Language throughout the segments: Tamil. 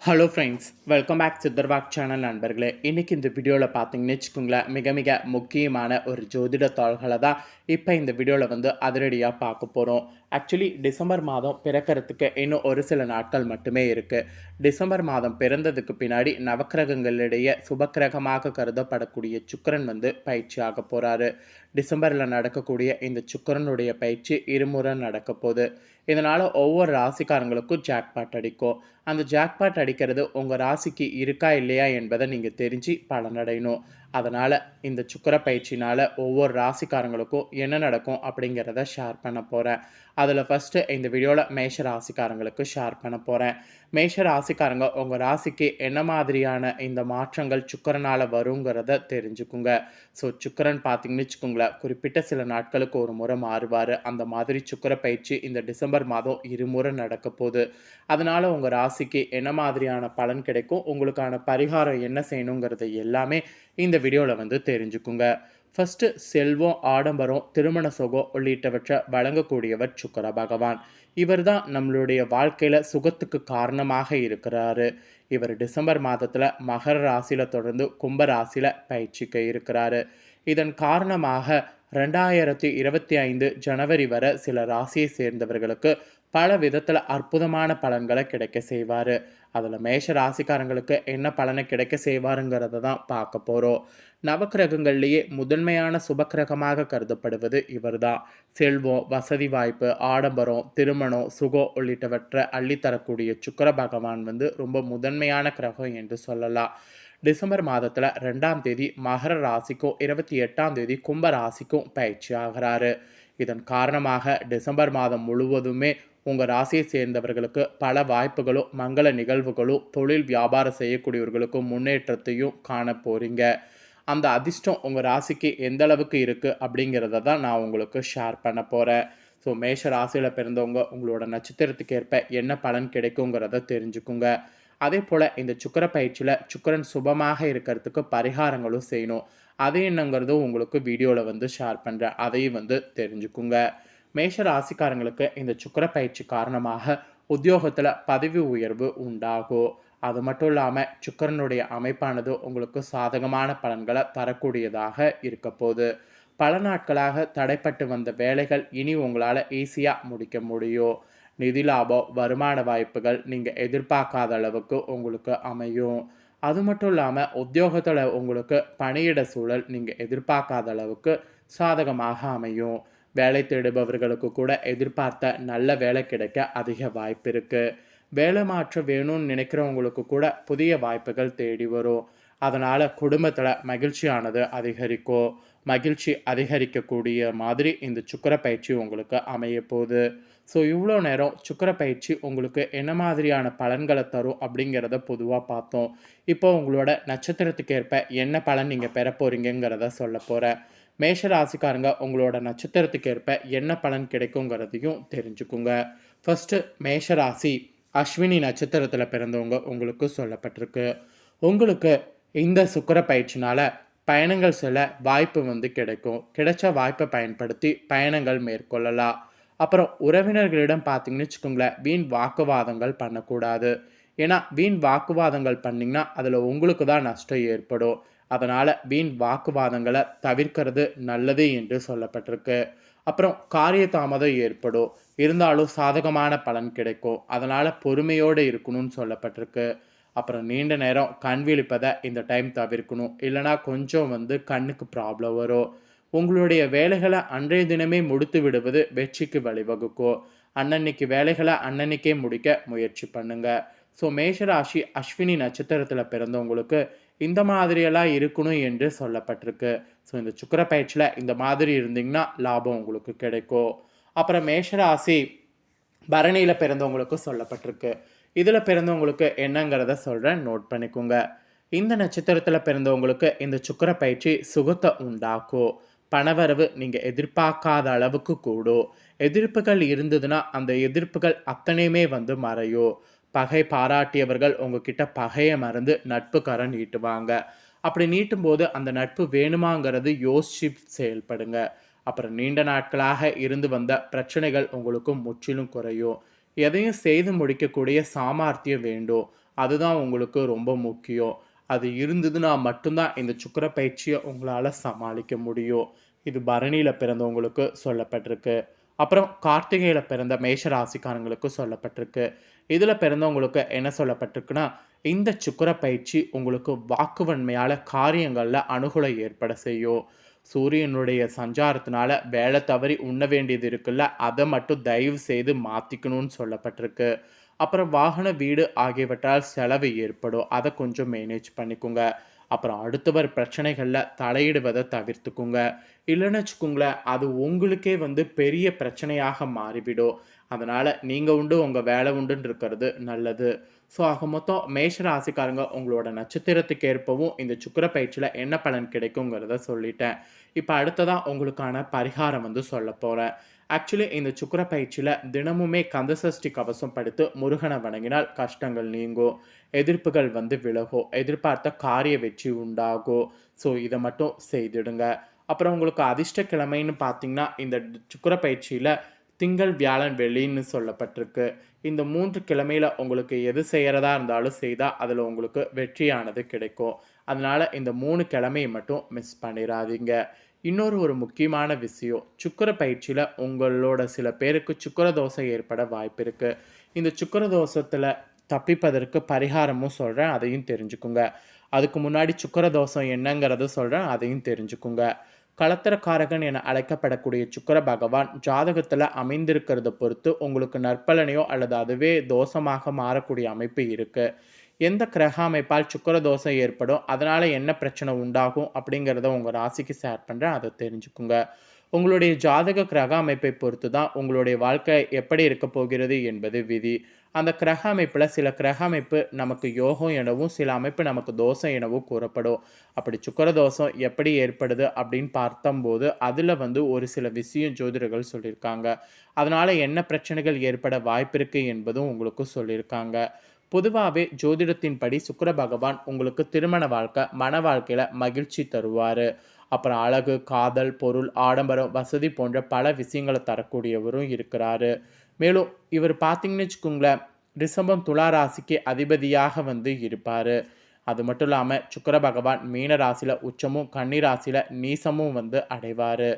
ஹலோ ஃப்ரெண்ட்ஸ், வெல்கம் பேக் சித்தர்வாக் சேனல் நண்பர்களே. இன்றைக்கி இந்த வீடியோவில் பார்த்தீங்கன்னு வச்சுக்கோங்களேன், மிக மிக முக்கியமான ஒரு ஜோதிட தாள்களை தான் இப்போ இந்த வீடியோவில் அதிரடியாக பார்க்க போகிறோம். ஆக்சுவலி டிசம்பர் மாதம் பிறக்கிறதுக்கு இன்னும் ஒரு சில நாட்கள் மட்டுமே இருக்குது. டிசம்பர் மாதம் பிறந்ததுக்கு பின்னாடி நவக்கிரகங்களிடையே சுபக்கிரகமாக கருதப்படக்கூடிய சுக்கிரன் பயிற்சி ஆக போகிறாரு. டிசம்பரில் நடக்கக்கூடிய இந்த சுக்கிரனுடைய பயிற்சி இருமுறை நடக்க போகுது. இதனால் ஒவ்வொரு ராசிக்காரங்களுக்கும் ஜாக்பாட் அடிக்கும். அந்த ஜாக்பாட் அடிக்கிறது உங்கள் ராசிக்கு இருக்கா இல்லையா என்பதை நீங்கள் தெரிஞ்சு பலனடையணும். அதனால் இந்த சுக்கிர பயிற்சினால் ஒவ்வொரு ராசிக்காரங்களுக்கும் என்ன நடக்கும் அப்படிங்கிறத ஷேர் பண்ண போகிறேன். அதில் ஃபஸ்ட்டு இந்த வீடியோவில் மேஷ ராசிக்காரங்களுக்கு ஷேர் பண்ண போகிறேன். மேஷ ராசிக்காரங்க உங்கள் ராசிக்கு என்ன மாதிரியான இந்த மாற்றங்கள் சுக்கிரனால் வருங்கிறத தெரிஞ்சுக்குங்க. ஸோ சுக்கிரன் பார்த்தீங்கன்னு வச்சுக்கோங்களேன், குறிப்பிட்ட சில நாட்களுக்கு ஒரு முறை மாறுவார். அந்த மாதிரி சுக்கிர பயிற்சி இந்த டிசம்பர் மாதம் இருமுறை நடக்க போகுது. அதனால் உங்கள் ராசிக்கு என்ன மாதிரியான பலன் கிடைக்கும், உங்களுக்கான பரிகாரம் என்ன செய்யணுங்கிறது எல்லாமே இந்த வீடியோவில் தெரிஞ்சுக்குங்க. ஃபஸ்ட்டு செல்வம், ஆடம்பரம், திருமண சுகம் உள்ளிட்டவற்றை வழங்கக்கூடியவர் சுக்கிர பகவான். இவர் தான் நம்மளுடைய வாழ்க்கையில் சுகத்துக்கு காரணமாக இருக்கிறாரு. இவர் டிசம்பர் மாதத்தில் மகர ராசியில் தொடர்ந்து கும்ப ராசியில் பயிற்சிக்க இருக்கிறாரு. இதன் காரணமாக 2025 ஜனவரி வரை சில ராசியை சேர்ந்தவர்களுக்கு பல விதத்தில் அற்புதமான பலன்களை கிடைக்க செய்வார். அதில் மேஷ ராசிக்காரங்களுக்கு என்ன பலனை கிடைக்க செய்வாருங்கிறத தான் பார்க்க போகிறோம். நவக்கிரகங்கள்லேயே முதன்மையான சுபக்கிரகமாக கருதப்படுவது இவர் தான். செல்வம், வசதி வாய்ப்பு, ஆடம்பரம், திருமணம், சுகம் உள்ளிட்டவற்றை அள்ளித்தரக்கூடிய சுக்கிர பகவான் ரொம்ப முதன்மையான கிரகம் என்று சொல்லலாம். டிசம்பர் மாதத்தில் 2ஆம் தேதி மகர ராசிக்கும் 28ஆம் தேதி கும்ப ராசிக்கும் பயிற்சி ஆகிறாரு. இதன் காரணமாக டிசம்பர் மாதம் முழுவதுமே உங்கள் ராசியை சேர்ந்தவர்களுக்கு பல வாய்ப்புகளும் மங்கள நிகழ்வுகளும் தொழில் வியாபாரம் செய்யக்கூடியவர்களுக்கும் முன்னேற்றத்தையும் காண போகிறீங்க. அந்த அதிர்ஷ்டம் உங்கள் ராசிக்கு எந்த அளவுக்கு இருக்குது அப்படிங்கிறத தான் நான் உங்களுக்கு ஷேர் பண்ண போகிறேன். ஸோ மேஷ ராசியில் பிறந்தவங்க உங்களோட நட்சத்திரத்துக்கு ஏற்ப என்ன பலன் கிடைக்குங்கிறத தெரிஞ்சுக்குங்க. அதே போல் இந்த சுக்கிர பயிற்சியில் சுக்கிரன் சுபமாக இருக்கிறதுக்கு பரிகாரங்களும் செய்யணும். அது என்னங்கிறதும் உங்களுக்கு வீடியோவில் ஷேர் பண்ணுறேன். அதையும் தெரிஞ்சுக்குங்க. மேஷ ராசிக்காரங்களுக்கு இந்த சுக்கிர பயிற்சி காரணமாக உத்தியோகத்தில் பதவி உயர்வு உண்டாகும். அது மட்டும் இல்லாமல் சுக்கிரனுடைய அமைப்பானது உங்களுக்கு சாதகமான பலன்களை தரக்கூடியதாக இருக்க போகுது. பல நாட்களாக தடைப்பட்டு வந்த வேலைகள் இனி உங்களால் ஈஸியாக முடிக்க முடியும். நிதி லாபம், வருமான வாய்ப்புகள் நீங்கள் எதிர்பார்க்காத அளவுக்கு உங்களுக்கு அமையும். அது மட்டும் இல்லாமல் உத்தியோகத்தில் உங்களுக்கு பணியிட சூழல் நீங்கள் எதிர்பார்க்காத அளவுக்கு சாதகமாக அமையும். வேலை தேடுபவர்களுக்கு கூட எதிர்பார்த்த நல்ல வேலை கிடைக்க அதிக வாய்ப்பு இருக்குது. வேலை மாற்றம் வேணும்னு நினைக்கிறவங்களுக்கு கூட புதிய வாய்ப்புகள் தேடி வரும். அதனால் குடும்பத்தில் மகிழ்ச்சியானது அதிகரிக்கும். மகிழ்ச்சி அதிகரிக்கக்கூடிய மாதிரி இந்த சுக்கிர பயிற்சி உங்களுக்கு அமைய போகுது. ஸோ இவ்வளோ நேரம் சுக்கிர பயிற்சி உங்களுக்கு என்ன மாதிரியான பலன்களை தரும் அப்படிங்கிறத பொதுவாக பார்த்தோம். இப்போ உங்களோட நட்சத்திரத்துக்கு ஏற்ப என்ன பலன் நீங்கள் பெற போகிறீங்கிறத சொல்ல போகிறேன். மேஷ ராசிக்காரங்க உங்களோட நட்சத்திரத்துக்கு ஏற்ப என்ன பலன் கிடைக்குங்கிறதையும் தெரிஞ்சுக்குங்க. ஃபஸ்ட்டு மேஷ ராசி அஸ்வினி நட்சத்திரத்தில் பிறந்தவங்க உங்களுக்கு சொல்லப்பட்டிருக்கு. உங்களுக்கு இந்த சுக்கிர பயிற்சினால் பயணங்கள் செல்ல வாய்ப்பு கிடைக்கும். கிடைச்ச வாய்ப்பை பயன்படுத்தி பயணங்கள் மேற்கொள்ளலாம். அப்புறம் உறவினர்களிடம் பார்த்தீங்கன்னு வச்சுக்கோங்களேன், வீண் வாக்குவாதங்கள் பண்ணக்கூடாது. ஏன்னா வீண் வாக்குவாதங்கள் பண்ணிங்கன்னா அதில் உங்களுக்கு தான் நஷ்டம் ஏற்படும். அதனால் வீண் வாக்குவாதங்களை தவிர்க்கிறது நல்லது என்று சொல்லப்பட்டிருக்கு. அப்புறம் காரிய தாமதம் ஏற்படும், இருந்தாலும் சாதகமான பலன் கிடைக்கும். அதனால் பொறுமையோடு இருக்கணும்னு சொல்லப்பட்டிருக்கு. அப்புறம் நீண்ட நேரம் கண் விழிப்பதை இந்த டைம் தவிர்க்கணும். இல்லைனா கொஞ்சம் கண்ணுக்கு ப்ராப்ளம் வரும். உங்களுடைய வேலைகளை அன்றைய தினமே முடித்து விடுவது வெற்றிக்கு வழிவகுக்கும். அன்னன்னைக்கு வேலைகளை அன்னன்னைக்கே முடிக்க முயற்சி பண்ணுங்க. ஸோ மேஷராசி அஸ்வினி நட்சத்திரத்தில் பிறந்தவங்களுக்கு இந்த மாதிரியெல்லாம் இருக்கணும் என்று சொல்லப்பட்டிருக்கு. ஸோ இந்த சுக்கிர பயிற்சியில் இந்த மாதிரி இருந்தீங்கன்னா லாபம் உங்களுக்கு கிடைக்கும். அப்புறம் மேஷராசி பரணியில் பிறந்தவங்களுக்கு சொல்லப்பட்டிருக்கு. இதில் பிறந்தவங்களுக்கு என்னங்கிறத சொல்கிறேன், நோட் பண்ணிக்கோங்க. இந்த நட்சத்திரத்தில் பிறந்தவங்களுக்கு இந்த சுக்கிர பயிற்சி சுகத்தை உண்டாக்கும். பணவரவு நீங்கள் எதிர்பார்க்காத அளவுக்கு கூடும். எதிர்ப்புகள் இருந்ததுன்னா அந்த எதிர்ப்புகள் அத்தனையுமே மறையும். பகை பாராட்டியவர்கள் உங்ககிட்ட பகையை மறந்து நட்பு கரம் நீட்டுவாங்க. அப்படி நீட்டும் போது அந்த நட்பு வேணுமாங்கிறது யோசிச்சு செயல்படுங்க. அப்புறம் நீண்ட நாட்களாக இருந்து வந்த பிரச்சனைகள் உங்களுக்கு முற்றிலும் குறையும். எதையும் செய்து முடிக்கக்கூடிய சாமர்த்தியம் வேண்டும். அதுதான் உங்களுக்கு ரொம்ப முக்கியம். அது இருந்ததுன்னா மட்டும்தான் இந்த சுக்கிர பயிற்சிய உங்களால சமாளிக்க முடியும். இது பரணியில பிறந்தவங்களுக்கு சொல்லப்பட்டிருக்கு. அப்புறம் கார்த்திகையில பிறந்த மேஷ ராசிக்காரங்களுக்கு சொல்லப்பட்டிருக்கு. இதில பிறந்தவங்களுக்கு என்ன சொல்லப்பட்டிருக்குன்னா, இந்த சுக்கிர பயிற்சி உங்களுக்கு வாக்குவன்மையால காரியங்கள்ல அனுகூலம் ஏற்பட செய்யும். சூரியனுடைய சஞ்சாரத்தினால வேலை தவறி உண்ண வேண்டியது இருக்குல்ல, அத மட்டும் தயவு செய்து மாத்திக்கணும்னு சொல்லப்பட்டிருக்கு. அப்புறம் வாகன, வீடு ஆகியவற்றால் செலவு ஏற்படும். அத கொஞ்சம் மேனேஜ் பண்ணிக்கோங்க. அப்புறம் அடுத்தவர் பிரச்சனைகள்ல தலையிடுவத தவிர்த்துக்குங்க. இல்லன்னு வச்சுக்கோங்களேன், அது உங்களுக்கே வந்து பெரிய பிரச்சனையாக மாறிவிடும். அதனால நீங்க உண்டு, உங்க வேலை உண்டுன்னு இருக்கிறது நல்லது. ஸோ ஆக மொத்தம் மேஷ ராசிக்காரங்க உங்களோட நட்சத்திரத்துக்கு ஏற்பவும் இந்த சுக்கிர பயிற்சியில என்ன பலன் கிடைக்குங்கிறத சொல்லிட்டேன். இப்ப அடுத்ததா உங்களுக்கான பரிகாரம் வந்து சொல்லப் போறேன். ஆக்சுவலி இந்த சுக்கிர பயிற்சியில தினமுமே கந்தசஷ்டி கவசம் படித்து முருகனை வணங்கினால் கஷ்டங்கள் நீங்கும். எதிர்ப்புகள் வந்து விலகும். எதிர்பார்த்த காரிய வெற்றி உண்டாகும். ஸோ இத மட்டும் செய்திடுங்க. அப்புறம் உங்களுக்கு அதிர்ஷ்ட கிழமைன்னு பார்த்தீங்கன்னா, இந்த சுக்கிர பயிற்சியில திங்கள், வியாழன், வெள்ளின்னு சொல்லப்பட்டிருக்கு. இந்த 3 கிழமையில உங்களுக்கு எது செய்யறதா இருந்தாலும் செய்தா, அதுல உங்களுக்கு வெற்றியானது கிடைக்கும். அதனால இந்த 3 கிழமைய மட்டும் மிஸ் பண்ணிறாதீங்க. இன்னொரு ஒரு முக்கியமான விஷயம், சுக்கிர பயிற்சியில உங்களோட சில பேருக்கு சுக்கிர தோஷை ஏற்பட வாய்ப்பிருக்கு. இந்த சுக்கிர தோஷத்துல தப்பிப்பதற்கு பரிகாரமும் சொல்றேன், அதையும் தெரிஞ்சுக்குங்க. அதுக்கு முன்னாடி சுக்கிர தோஷம் என்னங்கிறத சொல்றேன், அதையும் தெரிஞ்சுக்குங்க. களத்திரக்காரகன் என அழைக்கப்படக்கூடிய சுக்கிர பகவான் ஜாதகத்துல அமைந்திருக்கிறத பொறுத்து உங்களுக்கு நற்பலனையோ அல்லது அதுவே தோஷமாக மாறக்கூடிய அமைப்பு இருக்கு. எந்த கிரக அமைப்பால் சுக்கிர தோஷம் ஏற்படும், அதனால என்ன பிரச்சனை உண்டாகும் அப்படிங்கிறத உங்க ராசிக்கு ஷேர் பண்றேன், அதை தெரிஞ்சுக்குங்க. உங்களுடைய ஜாதக கிரக அமைப்பை பொறுத்து தான் உங்களுடைய வாழ்க்கை எப்படி இருக்க போகிறது என்பது விதி. அந்த கிரக அமைப்புல சில கிரக அமைப்பு நமக்கு யோகம் எனவும், சில அமைப்பு நமக்கு தோஷம் எனவும் கூறப்படும். அப்படி சுக்கிர தோஷம் எப்படி ஏற்படுது அப்படின்னு பார்த்தம்போது, அதுல வந்து ஒரு சில விஷயம் ஜோதிடர்கள் சொல்லியிருக்காங்க. அதனால என்ன பிரச்சனைகள் ஏற்பட வாய்ப்பிருக்கு என்பதும் உங்களுக்கு சொல்லியிருக்காங்க. பொதுவாவே ஜோதிடத்தின்படி சுக்கிர பகவான் உங்களுக்கு திருமண வாழ்க்கை, மன வாழ்க்கையில மகிழ்ச்சி தருவாரு. அப்புறம் அழகு, காதல், பொருள், ஆடம்பரம், வசதி போன்ற பல விஷயங்கள தரக்கூடியவரும் இருக்கிறாரு. மேலும் இவர் பார்த்தீங்கன்னு வச்சுக்கோங்களேன், ரிஷபம், துலா ராசிக்கு அதிபதியாக வந்து இருப்பாரு. அது மட்டும் இல்லாம சுக்கிர பகவான் மீன ராசியில உச்சமும், கன்னி ராசியில நீசமும் வந்து அடைவாரு.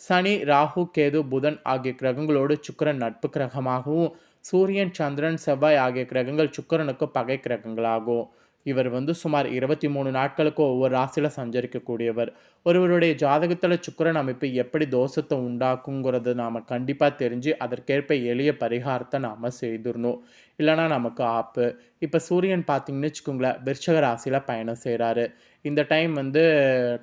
சனி, ராகு, கேது, புதன் ஆகிய கிரகங்களோடு சுக்கிரன் நட்பு கிரகமாகவும், சூரியன், சந்திரன், செவ்வாய் ஆகிய கிரகங்கள் சுக்கிரனுக்கு பகை கிரகங்களாகும். இவர் வந்து சுமார் 23 நாட்களுக்கு ஒவ்வொரு ராசியில சஞ்சரிக்கக்கூடியவர். ஒருவருடைய ஜாதகத்துல சுக்கிரன் அமைப்பு எப்படி தோஷத்த உண்டாக்குங்கிறது நாம கண்டிப்பா தெரிஞ்சு, அதற்கேற்ப எளிய பரிகாரத்த நாம செய்திரணும். இல்லன்னா நமக்கு ஆப்பு. இப்ப சூரியன் பார்த்தீங்கன்னு வச்சுக்கோங்களேன், விருச்சிக ராசியில பயணம் செய்றாரு. இந்த டைம் வந்து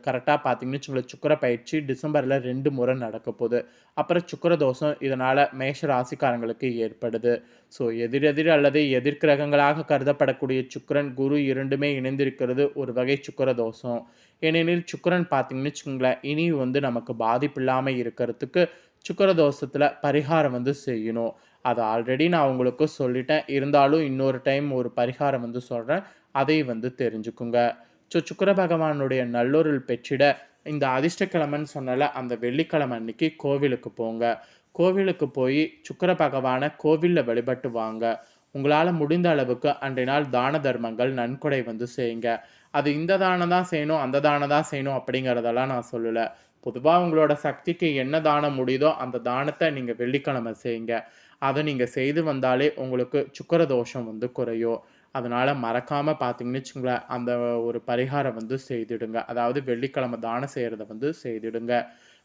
கரெக்ட்டா பார்த்தீங்கன்னு வச்சுக்கோங்களேன், சுக்கிர பயிற்சி டிசம்பர்ல 2 முறை நடக்கப்போது. அப்புறம் சுக்கிர தோஷம் இதனால மேஷ ராசிக்காரங்களுக்கு ஏற்படுது. ஸோ எதிரெதிர் அல்லது எதிர்க்கிரகங்களாக கருதப்படக்கூடிய சுக்கிரன், குரு 2மே இணைந்திருக்கிறது ஒரு வகை சுக்கிர தோஷம். ஏனெனில் சுக்கிரன் பார்த்தீங்கன்னு வச்சுக்கோங்களேன், இனி வந்து நமக்கு பாதிப்பு இல்லாம இருக்கிறதுக்கு சுக்கிர தோஷத்துல பரிகாரம் வந்து செய்யணும். அத ஆல்ரெடி நான் உங்களுக்கு சொல்லிட்டேன். இருந்தாலும் இன்னொரு டைம் ஒரு பரிகாரம் வந்து சொல்றேன். அதை வந்து தெரிஞ்சுக்குங்க. சுக்கிர பகவானுடைய நல்லொருள் பெற்றிட இந்த அதிர்ஷ்டக்கிழமைன்னு சொன்னேன்ல, அந்த வெள்ளிக்கிழமை அன்னைக்கு கோவிலுக்கு போங்க. கோவிலுக்கு போய் சுக்கிர பகவான கோவில்ல வழிபட்டு வாங்க. உங்களால முடிந்த அளவுக்கு அன்றைய நாள் தான தர்மங்கள், நன்கொடை வந்து செய்யுங்க. அது இந்த தானம் தான் செய்யணும், அந்த தானம் தான் செய்யணும் அப்படிங்கிறதெல்லாம் நான் சொல்லல. பொதுவா உங்களோட சக்திக்கு என்ன தானம் முடியுதோ, அந்த தானத்த நீங்க வெள்ளிக்கிழமை செய்யுங்க. அத நீங்க செய்து வந்தாலே உங்களுக்கு சுக்கிர தோஷம் வந்து குறையும். அதனால மறக்காம பார்த்தீங்கன்னு வச்சுக்கோங்களேன், அந்த ஒரு பரிகாரம் வந்து செய்திடுங்க. அதாவது வெள்ளிக்கிழமை தானம் செய்றத வந்து செய்திடுங்க.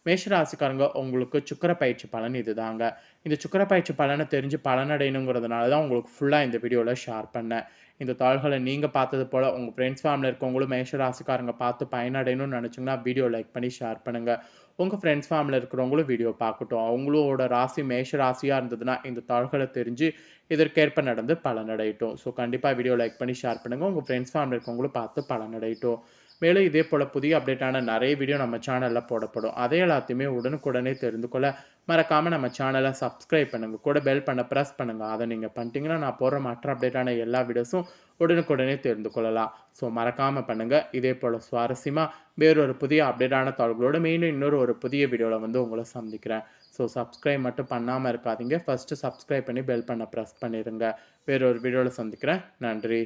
மேஷ ராசிக்காரங்க உங்களுக்கு சுக்கிர பயிற்சி பலன் இதுதாங்க. இந்த சுக்கிர பயிற்சி பலன தெரிஞ்சு பலனடையணுங்கிறதுனால தான் உங்களுக்கு ஃபுல்லா இந்த வீடியோல ஷேர் பண்ணேன். இந்த தாள்கள நீங்க பார்த்தது போல உங்க ஃப்ரெண்ட்ஸ், ஃபேமிலில இருக்கவங்களும் மேஷ ராசிக்காரங்க பார்த்து பயனடையணும்னு நெனச்சீங்கன்னா, வீடியோ லைக் பண்ணி ஷேர் பண்ணுங்க. உங்க ஃப்ரெண்ட்ஸ், ஃபேமிலில இருக்கிறவங்களும் வீடியோ பார்க்கட்டும். அவங்களோட ராசி மேஷ ராசியா இருந்ததுன்னா, இந்த தாள்கள தெரிஞ்சு இதற்கேற்ப நடந்து பலனடையட்டும். ஸோ கண்டிப்பா வீடியோ லைக் பண்ணி ஷேர் பண்ணுங்க. உங்க ஃப்ரெண்ட்ஸ், ஃபேமிலில இருக்கவங்களும் பார்த்து பலனடையட்டும். மேலும் இதே போல புதிய அப்டேட்டான நெறைய வீடியோ நம்ம சேனல்ல போடப்படும். அதை எல்லாத்தையுமே உடனுக்குடனே தெரிந்து கொள்ள மறக்காம நம்ம சேனல சப்ஸ்கிரைப் பண்ணுங்க. கூட பெல் பிரஸ் பண்ணுங்க. அத நீங்க பண்ணிட்டீங்கன்னா, நான் போடுற மற்ற அப்டேட்டான எல்லா வீடியோஸும் உடனுக்குடனே தெரிந்து கொள்ளலாம். ஸோ மறக்காம பண்ணுங்க. இதே போல சுவாரஸ்யமா வேறொரு புதிய அப்டேட்டான தகவல்களோட மீண்டும் இன்னொரு ஒரு புதிய வீடியோல வந்து உங்கள சந்திக்கிறேன். ஸோ சப்ஸ்கிரைப் மட்டும் பண்ணாமல் இருக்காதீங்க. ஃபஸ்ட்டு சப்ஸ்கிரைப் பண்ணி பெல் பண்ண ப்ரெஸ் பண்ணிடுங்க. வேறொரு வீடியோவில் சந்திக்கிறேன். நன்றி.